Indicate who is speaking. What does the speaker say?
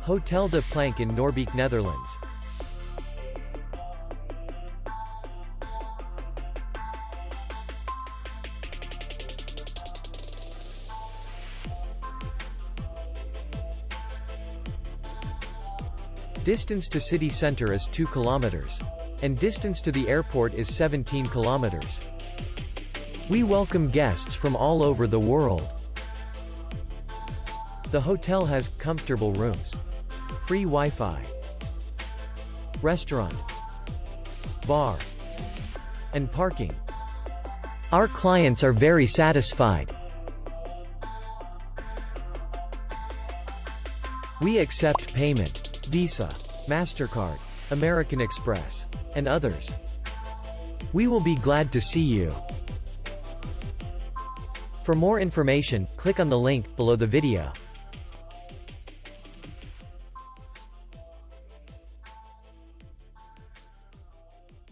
Speaker 1: Hotel de Plank in Noorbeek, Netherlands. Distance to city center is 2 kilometers. And distance to the airport is 17 kilometers. We welcome guests from all over the world. The hotel has comfortable rooms, free Wi-Fi, restaurant, bar, and parking. Our clients are very satisfied. We accept payment, Visa, MasterCard, American Express, and others. We will be glad to see you. For more information, click on the link below the video.